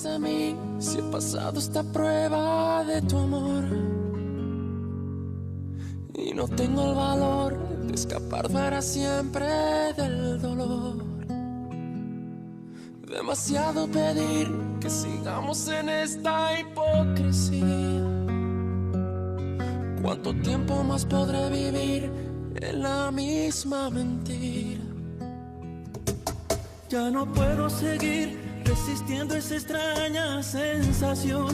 quieres de mí si he pasado esta prueba de tu amor? Y no tengo el valor de escapar para siempre del dolor. Demasiado pedir que sigamos en esta hipocresía. ¿Cuánto tiempo más podré vivir en la misma mentira? Ya no puedo seguir resistiendo esa extraña sensación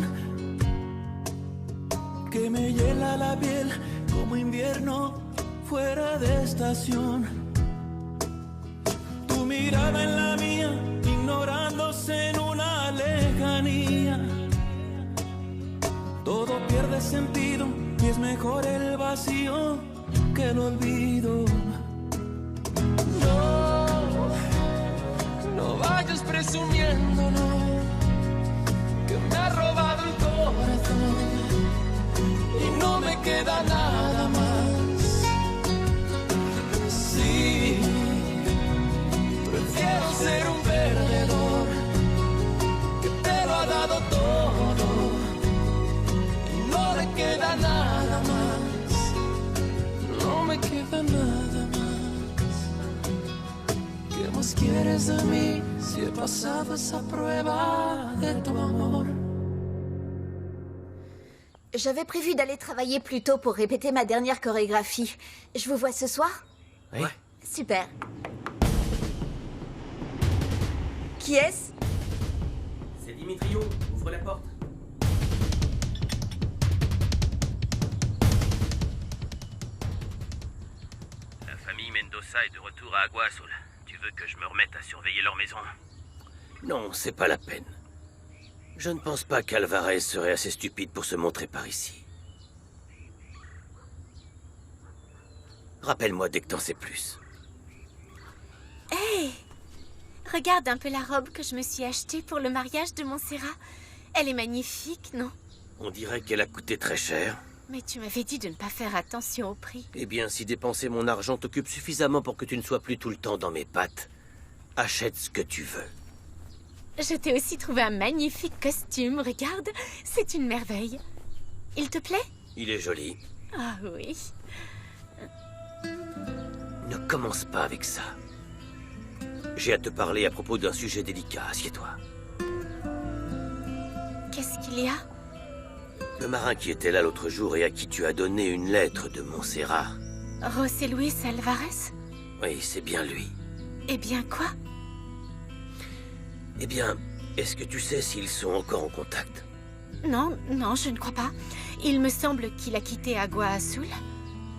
que me hiela la piel como invierno fuera de estación. Tu mirada en la mía, ignorándose en una lejanía. Todo pierde sentido y es mejor el vacío que el olvido. No vayas presumiendo, no, que me ha robado el corazón y no me queda nada más. Sí, prefiero ser un perdedor que te lo ha dado todo y no le queda nada más. No me queda nada más. ¿Qué más quieres de mí si he pasado esa prueba de tu amor? J'avais prévu d'aller travailler plus tôt pour répéter ma dernière chorégraphie. Je vous vois ce soir? Oui. Super. Qui est-ce? C'est Dimitrio, ouvre la porte. La famille Mendoza est de retour à Agua Azul. Tu veux que je me remette à surveiller leur maison? Non, c'est pas la peine. Je ne pense pas qu'Alvarez serait assez stupide pour se montrer par ici. Rappelle-moi dès que t'en sais plus. Hey! Regarde un peu la robe que je me suis achetée pour le mariage de Montserrat. Elle est magnifique, non? On dirait qu'elle a coûté très cher. Mais tu m'avais dit de ne pas faire attention au prix. Eh bien, si dépenser mon argent t'occupe suffisamment pour que tu ne sois plus tout le temps dans mes pattes, achète ce que tu veux. Je t'ai aussi trouvé un magnifique costume, regarde. C'est une merveille. Il te plaît? Il est joli. Ah oui. Ne commence pas avec ça. J'ai à te parler à propos d'un sujet délicat. Assieds-toi. Qu'est-ce qu'il y a? Le marin qui était là l'autre jour et à qui tu as donné une lettre de Montserrat. José Luis Alvarez? Oui, c'est bien lui. Eh bien, quoi? Eh bien, est-ce que tu sais s'ils sont encore en contact? Non, non, je ne crois pas. Il me semble qu'il a quitté Agua Azul.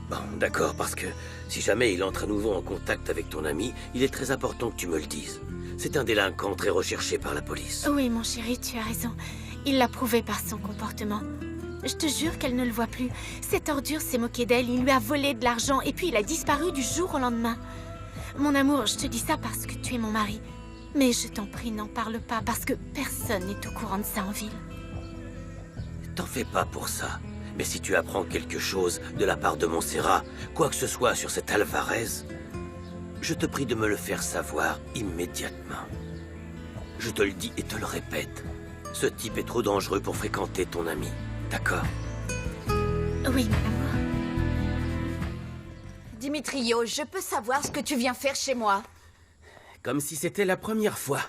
Bon, d'accord, parce que si jamais il entre à nouveau en contact avec ton ami, il est très important que tu me le dises. C'est un délinquant très recherché par la police. Oui, mon chéri, tu as raison. Il l'a prouvé par son comportement. Je te jure qu'elle ne le voit plus. Cette ordure s'est moquée d'elle, il lui a volé de l'argent et puis il a disparu du jour au lendemain. Mon amour, je te dis ça parce que tu es mon mari. Mais je t'en prie, n'en parle pas parce que personne n'est au courant de ça en ville. T'en fais pas pour ça. Mais si tu apprends quelque chose de la part de Montserrat, quoi que ce soit sur cet Alvarez, je te prie de me le faire savoir immédiatement. Je te le dis et te le répète. Ce type est trop dangereux pour fréquenter ton ami. D'accord? Oui, mon amour. Dimitrio, je peux savoir ce que tu viens faire chez moi? Comme si c'était la première fois.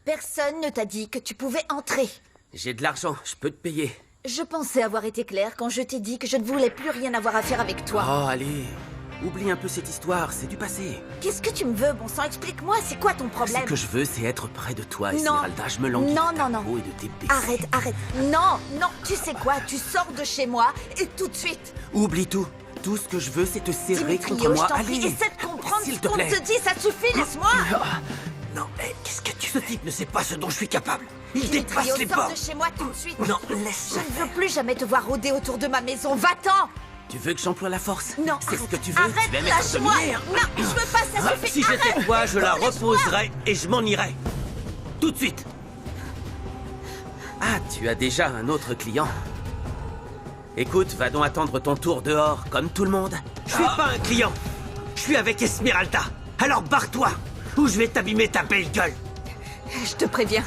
Personne ne t'a dit que tu pouvais entrer. J'ai de l'argent, je peux te payer. Je pensais avoir été claire quand je t'ai dit que je ne voulais plus rien avoir à faire avec toi. Oh, allez. Oublie un peu cette histoire, c'est du passé. Qu'est-ce que tu me veux, bon sang? Explique-moi, c'est quoi ton problème? Ce que je veux, c'est être près de toi, Non. Esmeralda. Je me languis Non, de ta non, non. peau et de tes baisers. Arrête, arrête. Non, non, tu sais quoi? Tu sors de chez moi et tout de suite. Oublie tout. Tout ce que je veux, c'est te serrer contre Dimitrio, moi. je t'en prie, Allez. essaie de comprendre S'il ce te qu'on plaît. te dit, ça suffit, laisse-moi. Non, hé, qu'est-ce que tu... Ce type ne sait pas ce dont je suis capable. Il Dimitrio, dépasse les sors bornes. de chez moi tout de suite. Non, Je laisse-moi. ne veux plus jamais te voir rôder autour de ma maison. Va-t'en. Tu veux que j'emploie la force? Non, C'est ce arrête, que tu veux. arrête, Tu vas mettre lâche-moi. dominé. Non, je veux pas, ça suffit. Si j'étais arrête. toi, je la Lâche-moi. reposerais et je m'en irais. Tout de suite. Ah, tu as déjà un autre client. Écoute, va donc attendre ton tour dehors, comme tout le monde. Je suis pas un client. Je suis avec Esmeralda. Alors barre-toi, ou je vais t'abîmer ta belle gueule. Je te préviens.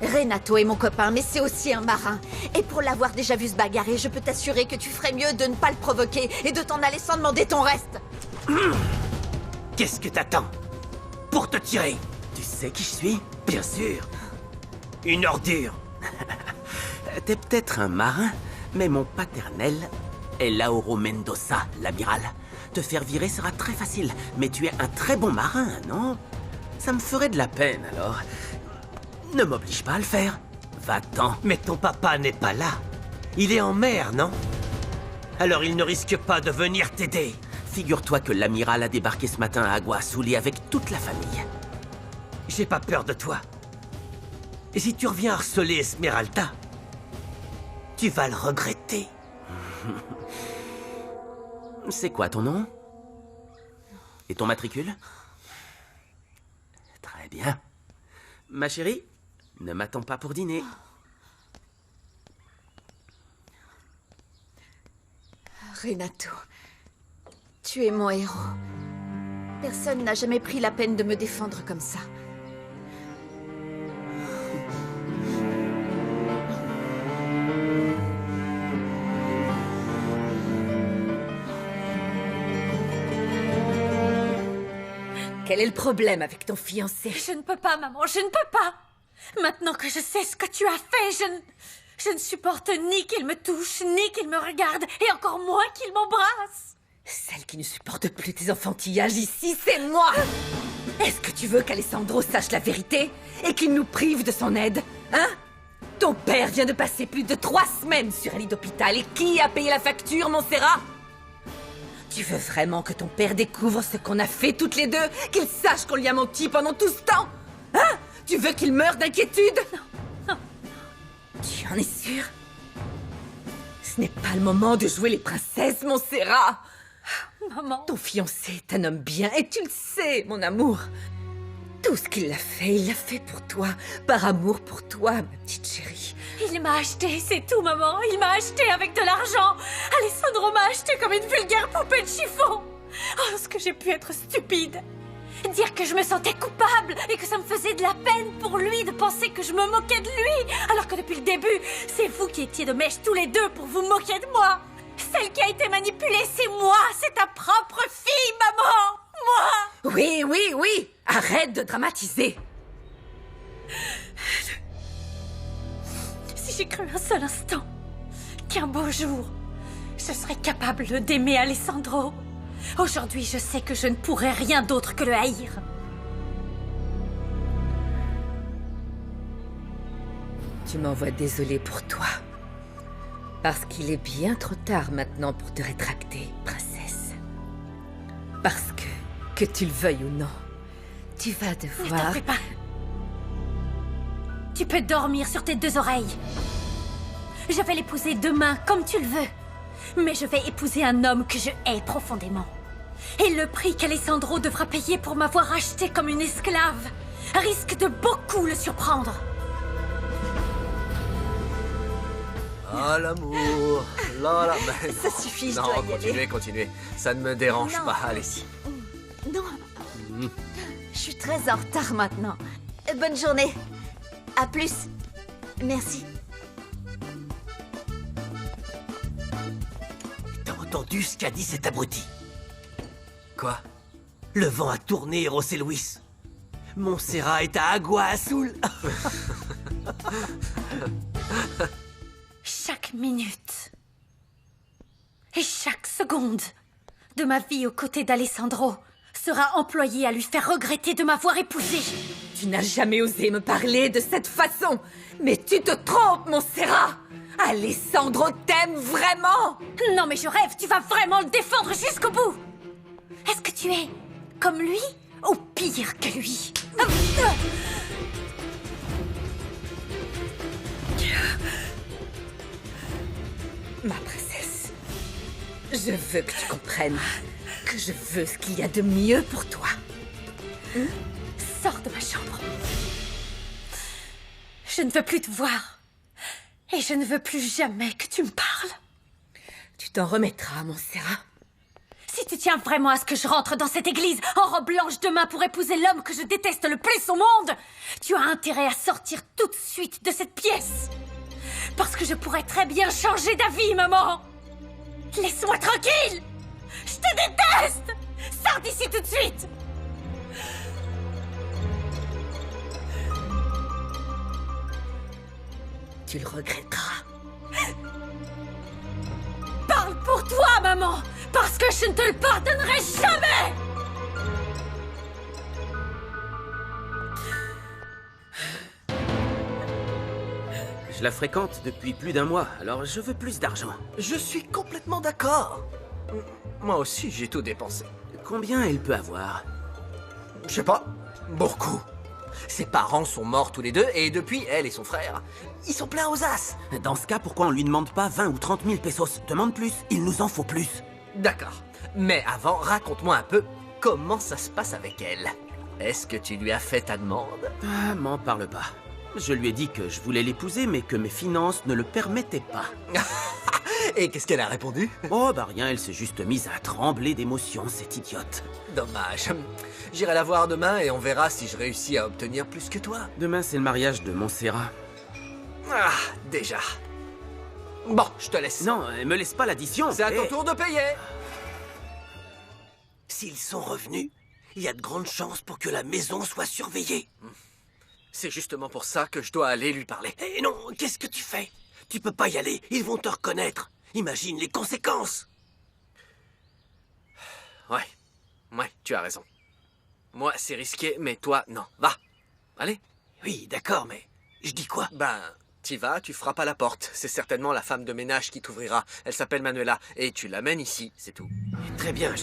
Renato est mon copain, mais c'est aussi un marin. Et pour l'avoir déjà vu se bagarrer, je peux t'assurer que tu ferais mieux de ne pas le provoquer et de t'en aller sans demander ton reste. Qu'est-ce que t'attends pour te tirer? Tu sais qui je suis? Bien sûr. Une ordure. T'es peut-être un marin, mais mon paternel est Lauro Mendoza, l'amiral. Te faire virer sera très facile, mais tu es un très bon marin, non? Ça me ferait de la peine, alors. Ne m'oblige pas à le faire. Va-t'en. Mais ton papa n'est pas là. Il est en mer, non? Alors il ne risque pas de venir t'aider. Figure-toi que l'amiral a débarqué ce matin à Agua Azul avec toute la famille. J'ai pas peur de toi. Et si tu reviens harceler Esmeralda, tu vas le regretter. C'est quoi ton nom? Et ton matricule? Très bien. Ma chérie, ne m'attends pas pour dîner. Renato, tu es mon héros. Personne n'a jamais pris la peine de me défendre comme ça. Quel est le problème avec ton fiancé? Je ne peux pas, maman, je ne peux pas. Maintenant que je sais ce que tu as fait, je ne supporte ni qu'il me touche, ni qu'il me regarde, et encore moins qu'il m'embrasse. Celle qui ne supporte plus tes enfantillages ici, c'est moi! Est-ce que tu veux qu'Alessandro sache la vérité et qu'il nous prive de son aide? Hein? Ton père vient de passer plus de 3 semaines sur un lit d'hôpital et qui a payé la facture, Montserrat? Tu veux vraiment que ton père découvre ce qu'on a fait toutes les deux? Qu'il sache qu'on lui a menti pendant tout ce temps? Hein? Tu veux qu'il meure d'inquiétude? Non. Tu en es sûre? Ce n'est pas le moment de jouer les princesses, Montserrat! Maman. Ton fiancé est un homme bien, et tu le sais, mon amour. Tout ce qu'il a fait, il l'a fait pour toi. Par amour pour toi, ma petite chérie. Il m'a acheté, c'est tout, maman. Il m'a acheté avec de l'argent. Alessandro m'a acheté comme une vulgaire poupée de chiffon. Oh, ce que j'ai pu être stupide. Dire que je me sentais coupable et que ça me faisait de la peine pour lui de penser que je me moquais de lui. Alors que depuis le début, c'est vous qui étiez de mèche tous les deux pour vous moquer de moi. Celle qui a été manipulée, c'est moi. C'est ta propre fille, maman. Moi. Oui. Arrête de dramatiser. Si j'ai cru un seul instant qu'un beau jour, je serais capable d'aimer Alessandro, aujourd'hui, je sais que je ne pourrais rien d'autre que le haïr. Tu m'envoies désolée pour toi. Parce qu'il est bien trop tard maintenant pour te rétracter, princesse. Parce que tu le veuilles ou non, tu vas Ne t'en devoir... fais pas. Tu peux dormir sur tes 2 oreilles. Je vais l'épouser demain, comme tu le veux. Mais je vais épouser un homme que je hais profondément. Et le prix qu'Alessandro devra payer pour m'avoir achetée comme une esclave risque de beaucoup le surprendre. Ah, l'amour. Là, là. Mais Ça suffit, je non, dois y aller. continuez. Ça ne me dérange Non. pas. Allez-y. Non, je suis très en retard maintenant. Bonne journée. À plus. Merci. T'as entendu ce qu'a dit cet abruti? Quoi? Le vent a tourné, José Luis. Montserrat est à Agua Azul. Chaque minute et chaque seconde de ma vie aux côtés d'Alessandro sera employée à lui faire regretter de m'avoir épousée. Tu n'as jamais osé me parler de cette façon. Mais tu te trompes, Montserrat. Alessandro t'aime vraiment. Non mais je rêve, tu vas vraiment le défendre jusqu'au bout. Est-ce que tu es comme lui ou pire que lui? Ma princesse, je veux que tu comprennes que je veux ce qu'il y a de mieux pour toi. Sors de ma chambre. Je ne veux plus te voir. Et je ne veux plus jamais que tu me parles. Tu t'en remettras, Montserrat. Si Tu tiens vraiment à ce que je rentre dans cette église en robe blanche demain pour épouser l'homme que je déteste le plus au monde? Tu as intérêt à sortir tout de suite de cette pièce. Parce que je pourrais très bien changer d'avis, maman. Laisse-moi tranquille. Je te déteste. Sors d'ici tout de suite. Tu le regretteras. Parle pour toi, maman. Parce que je ne te le pardonnerai jamais. Je la fréquente depuis plus d'un mois, alors je veux plus d'argent. Je suis complètement d'accord. Moi aussi, j'ai tout dépensé. Combien elle peut avoir? Je sais pas, beaucoup. Ses parents sont morts tous les deux, et depuis, elle et son frère, ils sont pleins aux as. Dans ce cas, pourquoi on lui demande pas 20 ou 30 000 pesos? Demande plus, il nous en faut plus. D'accord. Mais avant, raconte-moi un peu comment ça se passe avec elle. Est-ce que tu lui as fait ta demande? Ah, m'en parle pas. Je lui ai dit que je voulais l'épouser, mais que mes finances ne le permettaient pas. Et qu'est-ce qu'elle a répondu? Oh, bah rien, elle s'est juste mise à trembler d'émotion, cette idiote. Dommage. J'irai la voir demain et on verra si je réussis à obtenir plus que toi. Demain, c'est le mariage de Montserrat. Ah, déjà. Bon, je te laisse. Non, me laisse pas l'addition. C'est à ton tour de payer. S'ils sont revenus, il y a de grandes chances pour que la maison soit surveillée. C'est justement pour ça que je dois aller lui parler. Eh non, qu'est-ce que tu fais? Tu peux pas y aller, ils vont te reconnaître. Imagine les conséquences. Ouais, tu as raison. Moi, c'est risqué, mais toi, non. Va. Allez. Oui, d'accord, mais je dis quoi? Ben, t'y vas, tu frappes à la porte. C'est certainement la femme de ménage qui t'ouvrira. Elle s'appelle Manuela, et tu l'amènes ici, c'est tout. Très bien,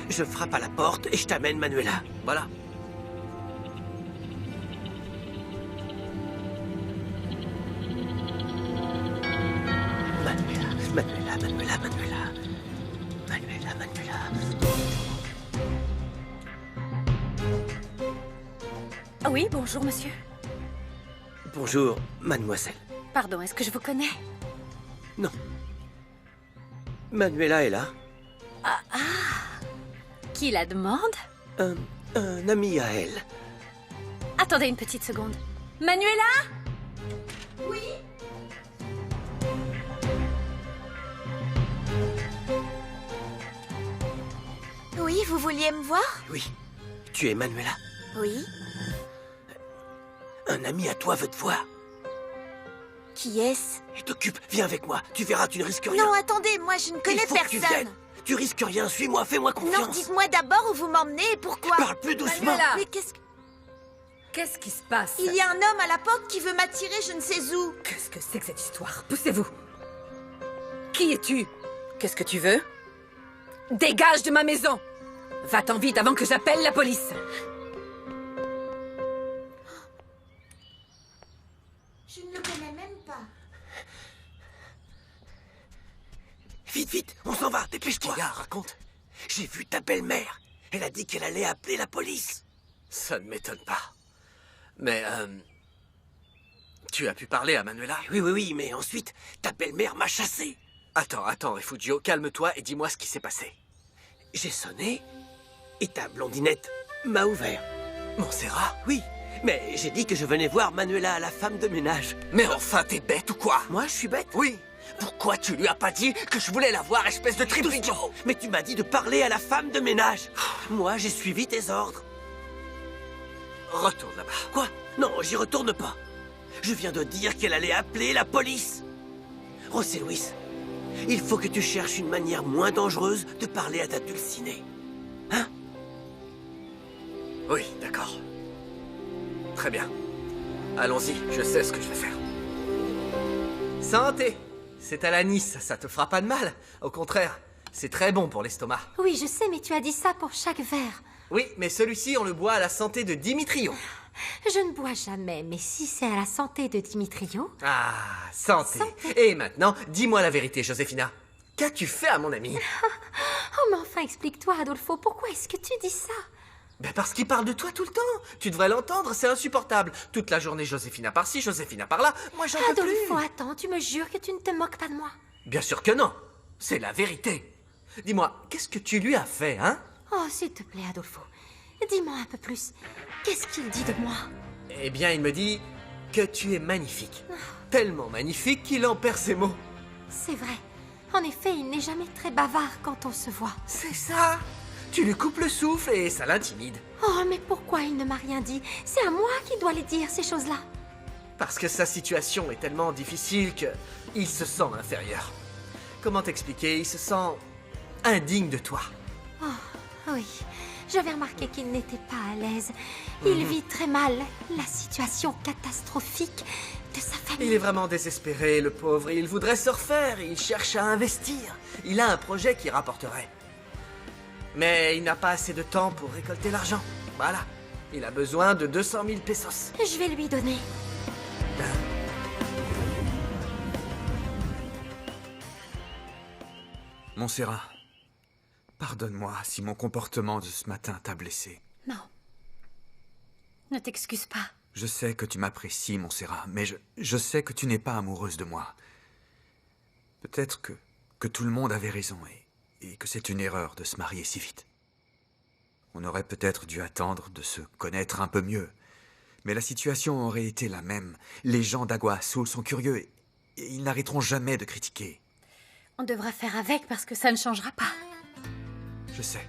je frappe à la porte et je t'amène Manuela. Voilà. Manuela. Oui, bonjour, monsieur. Bonjour, mademoiselle. Pardon, est-ce que je vous connais? Non. Manuela est là. Qui la demande? Un ami à elle. Attendez une petite seconde. Manuela? Oui, vous vouliez me voir? Oui, tu es Manuela. Oui. Un ami à toi veut te voir. Qui est-ce? Il t'occupe, viens avec moi. Tu verras, tu ne risques rien. Non, attendez, moi je ne connais Il faut que tu personne. viennes. Tu risques rien, suis-moi, fais-moi Non, confiance. dites-moi d'abord où vous m'emmenez et pourquoi. Parle plus doucement. Manuela. Mais qu'est-ce que... Qu'est-ce qui se passe? Il y a un homme à la porte qui veut m'attirer je ne sais où. Qu'est-ce que c'est que cette histoire? Poussez-vous. Qui es-tu? Qu'est-ce que tu veux? Dégage de ma maison! Va-t'en vite avant que j'appelle la police! Je ne le connais même pas. Vite, on s'en va, dépêche-toi. Regarde, raconte. J'ai vu ta belle-mère. Elle a dit qu'elle allait appeler la police. Ça ne m'étonne pas. Mais, tu as pu parler à Manuela? Oui, mais ensuite, ta belle-mère m'a chassé. Attends, Refugio, calme-toi et dis-moi ce qui s'est passé. J'ai sonné et ta blondinette m'a ouvert. Montserrat? Oui, mais j'ai dit que je venais voir Manuela, la femme de ménage. Mais enfin, t'es bête ou quoi? Moi, je suis bête? Oui. Pourquoi tu lui as pas dit que je voulais la voir, espèce de triple idiot? Doucement. Mais tu m'as dit de parler à la femme de ménage. Moi, j'ai suivi tes ordres. Retourne là-bas. Quoi? Non, j'y retourne pas. Je viens de dire qu'elle allait appeler la police. José Luis, il faut que tu cherches une manière moins dangereuse de parler à ta dulcinée. Hein? Oui, d'accord. Très bien. Allons-y, je sais ce que je vais faire. Santé! C'est à l'anis, ça te fera pas de mal. Au contraire, c'est très bon pour l'estomac. Oui, je sais, mais tu as dit ça pour chaque verre. Oui, mais celui-ci, on le boit à la santé de Dimitrio. Je ne bois jamais, mais si c'est à la santé de Dimitrio... Ah, santé. Et maintenant, dis-moi la vérité, Josefina. Qu'as-tu fait à mon ami? Oh, mais enfin, explique-toi, Adolfo, pourquoi est-ce que tu dis ça? Ben parce qu'il parle de toi tout le temps. Tu devrais l'entendre, c'est insupportable. Toute la journée, Josefina par-ci, Josefina par-là. Moi, j'en peux plus. Adolfo, attends, tu me jures que tu ne te moques pas de moi? Bien sûr que non. C'est la vérité. Dis-moi, qu'est-ce que tu lui as fait, hein? Oh, s'il te plaît, Adolfo. Dis-moi un peu plus. Qu'est-ce qu'il dit de moi? Eh bien, il me dit que tu es magnifique. Tellement magnifique qu'il en perd ses mots. C'est vrai. En effet, il n'est jamais très bavard quand on se voit. C'est ça! Tu lui coupes le souffle et ça l'intimide. Oh, mais pourquoi il ne m'a rien dit? C'est à moi qui dois les dire, ces choses-là. Parce que sa situation est tellement difficile que il se sent inférieur. Comment t'expliquer? Il se sent indigne de toi. Oui, j'avais remarqué qu'il n'était pas à l'aise. Il vit très mal la situation catastrophique de sa famille. Il est vraiment désespéré, le pauvre. Il voudrait se refaire, il cherche à investir. Il a un projet qui rapporterait. Mais il n'a pas assez de temps pour récolter l'argent. Voilà. Il a besoin de 200 000 pesos. Je vais lui donner. Montserrat, pardonne-moi si mon comportement de ce matin t'a blessé. Non. Ne t'excuse pas. Je sais que tu m'apprécies, Montserrat, mais je sais que tu n'es pas amoureuse de moi. Peut-être que tout le monde avait raison et que c'est une erreur de se marier si vite. On aurait peut-être dû attendre de se connaître un peu mieux. Mais la situation aurait été la même. Les gens d'Agua Azul sont curieux et ils n'arrêteront jamais de critiquer. On devra faire avec parce que ça ne changera pas. Je sais.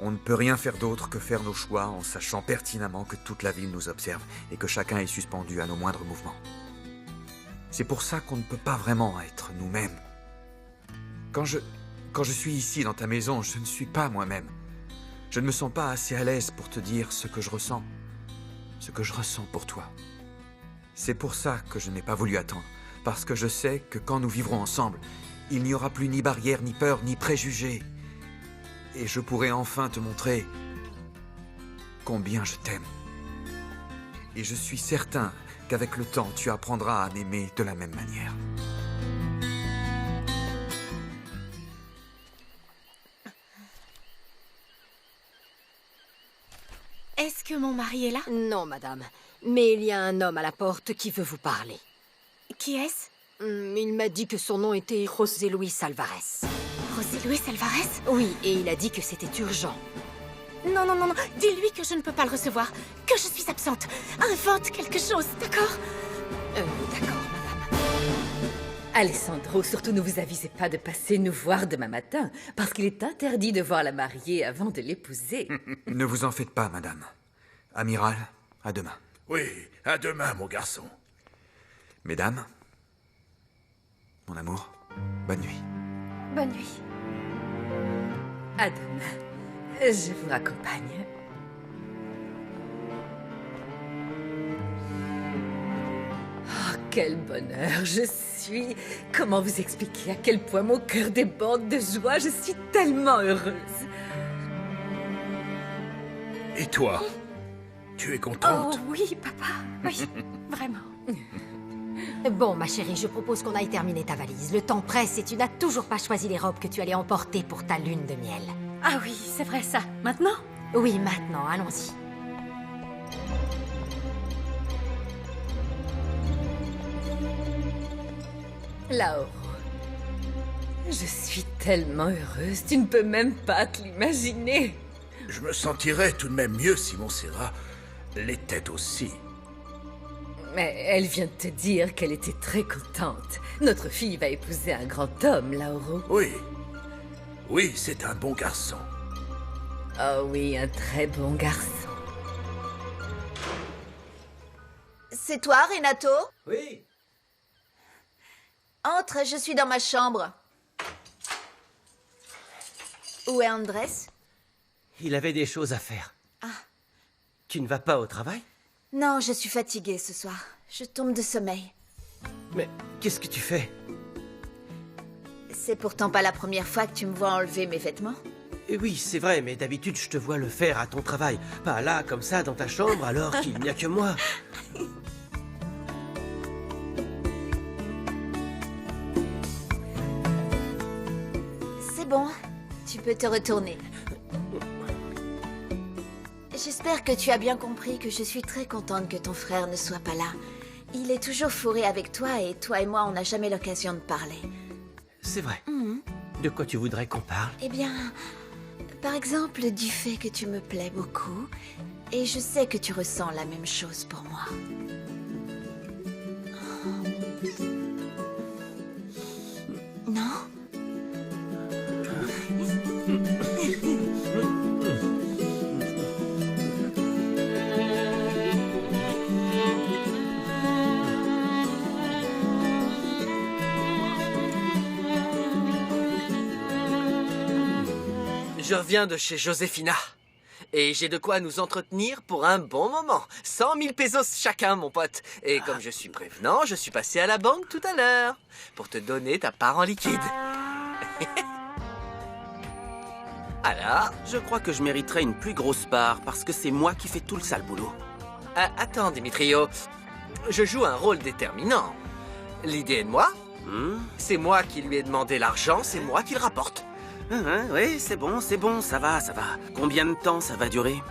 On ne peut rien faire d'autre que faire nos choix en sachant pertinemment que toute la ville nous observe et que chacun est suspendu à nos moindres mouvements. C'est pour ça qu'on ne peut pas vraiment être nous-mêmes. Quand je suis ici dans ta maison, je ne suis pas moi-même. Je ne me sens pas assez à l'aise pour te dire ce que je ressens. Ce que je ressens pour toi. C'est pour ça que je n'ai pas voulu attendre. Parce que je sais que quand nous vivrons ensemble, il n'y aura plus ni barrière, ni peur, ni préjugés. Et je pourrai enfin te montrer combien je t'aime. Et je suis certain qu'avec le temps, tu apprendras à m'aimer de la même manière. Est-ce que mon mari est là? Non, madame. Mais il y a un homme à la porte qui veut vous parler. Qui est-ce? Il m'a dit que son nom était José Luis Alvarez. José Luis Alvarez? Oui, et il a dit que c'était urgent. Non, non, non, non. Dis-lui que je ne peux pas le recevoir. Que je suis absente. Invente quelque chose, d'accord? D'accord, madame. Alessandro, surtout ne vous avisez pas de passer nous voir demain matin, parce qu'il est interdit de voir la mariée avant de l'épouser. Ne vous en faites pas, madame. Amiral, à demain. Oui, à demain, mon garçon. Mesdames, mon amour, bonne nuit. Bonne nuit. À demain. Je vous raccompagne. Oh, quel bonheur je suis. Comment vous expliquer à quel point mon cœur déborde de joie. Je suis tellement heureuse. Et toi? Tu es contente? Oh oui, papa. Oui, vraiment. Bon, ma chérie, je propose qu'on aille terminer ta valise. Le temps presse et tu n'as toujours pas choisi les robes que tu allais emporter pour ta lune de miel. Ah oui, c'est vrai ça. Maintenant? Oui, maintenant, allons-y. Lauro, je suis tellement heureuse, tu ne peux même pas te l'imaginer. Je me sentirais tout de même mieux si Montserrat l'était aussi. Mais elle vient de te dire qu'elle était très contente. Notre fille va épouser un grand homme, Lauro. Oui. Oui, c'est un bon garçon. Oh oui, un très bon garçon. C'est toi, Renato? Oui. Entre, je suis dans ma chambre. Où est Andrés? Il avait des choses à faire. Tu ne vas pas au travail? Non, je suis fatiguée ce soir. Je tombe de sommeil. Mais qu'est-ce que tu fais? C'est pourtant pas la première fois que tu me vois enlever mes vêtements. Oui, c'est vrai, mais d'habitude, je te vois le faire à ton travail. Pas là, comme ça, dans ta chambre, alors qu'il n'y a que moi. C'est bon, tu peux te retourner. J'espère que tu as bien compris que je suis très contente que ton frère ne soit pas là. Il est toujours fourré avec toi et toi et moi, on n'a jamais l'occasion de parler. C'est vrai. De quoi tu voudrais qu'on parle? Eh bien, par exemple, du fait que tu me plais beaucoup, et je sais que tu ressens la même chose pour moi. Non? Je reviens de chez Josefina. Et j'ai de quoi nous entretenir pour un bon moment. 100 000 pesos chacun, mon pote. Et comme je suis prévenant, je suis passé à la banque tout à l'heure pour te donner ta part en liquide. Alors? Je crois que je mériterais une plus grosse part parce que c'est moi qui fais tout le sale boulot. Attends, Dimitrio. Je joue un rôle déterminant. L'idée est de moi. C'est moi qui lui ai demandé l'argent, c'est moi qui le rapporte. Oui, c'est bon, ça va. Combien de temps ça va durer?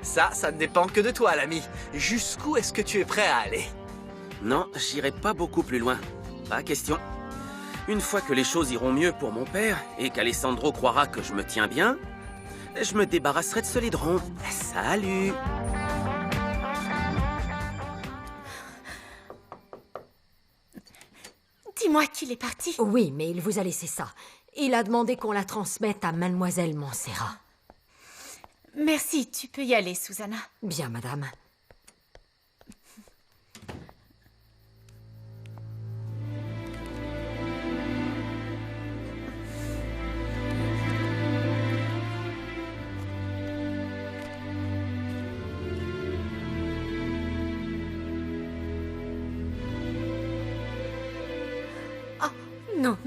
Ça ne dépend que de toi, l'ami. Jusqu'où est-ce que tu es prêt à aller? Non, j'irai pas beaucoup plus loin. Pas question. Une fois que les choses iront mieux pour mon père et qu'Alessandro croira que je me tiens bien, je me débarrasserai de ce laidron. Salut! Dis-moi qu'il est parti. Oui, mais il vous a laissé ça. Il a demandé qu'on la transmette à Mademoiselle Montserrat. Merci, tu peux y aller, Susanna. Bien, madame.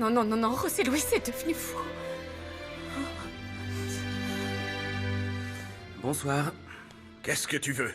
Non, José Luis est devenu fou. Bonsoir. Qu'est-ce que tu veux?